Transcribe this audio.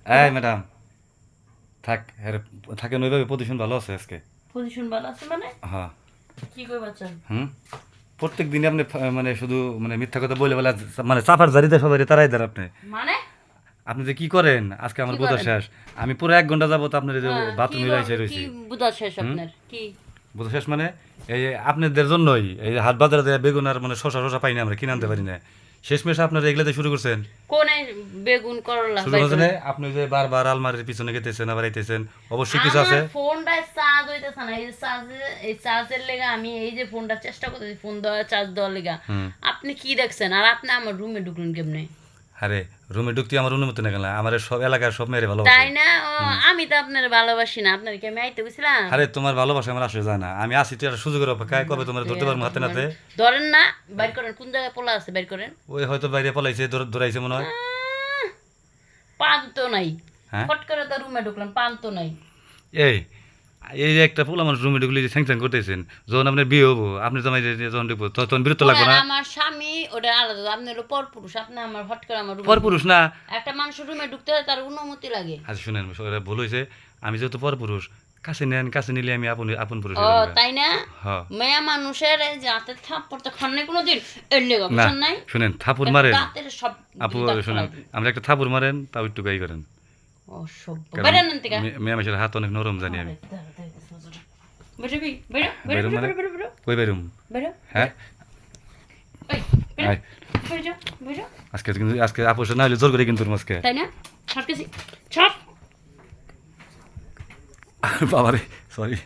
এই ম্যাডাম থাক থাকেন ওইভাবে পজিশন ভালো আছে আজকে। পজিশন ভালো আছে মানে হ্যাঁ। কি কইবা চান? প্রত্যেক দিনই আপনি মানে শুধু মানে মিথ্যা কথা বলে বলে মানে চাপার জারিতে সবাই তারাই দেন আপনি। মানে আপনি যে কি করেন আজকে আমার কি বোঝা করেন? শেষ। আমি পুরো 1 ঘন্টা যাবত আপনার এই যে কি বাথরুমে রাইছে কি রয়েছি। বুঝা শেষ আপনার কি? বোঝা শেষ মানে এই যে আপনাদের জন্যই এই যে হাট বাজারে দেয়া বেগুন আর মানে শশা পাই না, আমরা কিনে আনতে পারি না। শেষমেশ আপনারা এগুলাতে শুরু করছেন। কোনে বেগুন করলা শুরু বাই করছেন করে? আপনি যে বারবার আলমারির পিছনে গেতেছেন আবার আইতেছেন, অবশ্যই কিছু আছে। আমার ফোনটা চার্জ হইতেছে না, এই চার্জের লেগা আমি এই যে ফোনটা চেষ্টা করতেছি ফোন দেওয়া চার্জ দেওয়ার লেগা। আপনি কি দেখছেন আর আপনি আমার রুমে ঢুকলেন কেমনে? আরে রুমে ঢুকতে আমার অনুমতি না কেন? আমার সব এলাকার সব মেরে তাই ভালোবাসে। না? ও আমি তো আপনার ভালোবাসি না, আপনার কি আমি আইতে গেছিলাম? আরে তোমার ভালোবাসা আমার আসলে যায় না, আমি আসি তুই একটা সুযোগের অপেক্ষায়, কবে তোমার ধরতে পারবো হাতে নাতে। ধরেন না, বাইর করেন, কোন জায়গায় পোলা আছে বাইর করেন। ওই হয়তো বাইরে পলাইছে, ধরাইছে মনে হয়। পান তো নাই, হ্যাঁ ফট করে তো রুমে ঢুকলাম, পান তো নাই। এই এই যে একটা পোলা মানুষ রুমে ঢুকলে যে স্যাংস্যাং করতেছেন, যখন আপনার বিয়ে হবো আপনি তোমার যখন ঢুকবো তখন বিরক্ত লাগবে না? আমার স্বামী ওটা আলাদা, আপনি হলো পরপুরুষ, আপনি আমার হট করে আমার রুমে পর পুরুষ না। একটা মানুষের রুমে ঢুকতে হলে তার অনুমতি লাগে। আচ্ছা শুনেন, ওরা ভুল হয়েছে। আমি যেহেতু পর পুরুষ, কাছে নেন, কাছে নিলে আমি আপন আপন পুরুষ ও হয়ে যাবো। তাই না? হ্যাঁ। মেয়া মানুষের এই যে হাতে থাপ্পড় তো খান নাই কোনোদিন, এর লেগা না বুঝছেন নাই? শুনেন, থাপুর মারেন দাঁতের সব আপু, দাঁত শুনেন ফালাই দিই। আমরা একটা থাপুর মারেন তাও একটু গাই করেন। অসভ্য, কারণ বেরেন না থেকে। মেয়ে মানুষের হাত অনেক নরম জানি আমি। বেরোবি, বেরো, বেরো, বেরুম মানে বেরো, বেরো, বেরো, কই বেরুম? বেরো। হ্যাঁ এই, বেরো, আয়। বেরো যাও, বেরো। আজকে কিন্তু আজকে আপোষ না হলে জোর করে কিন্তু আজকে। তাই না? ছাড় কেছি, ছাড়। বাবারে সরি।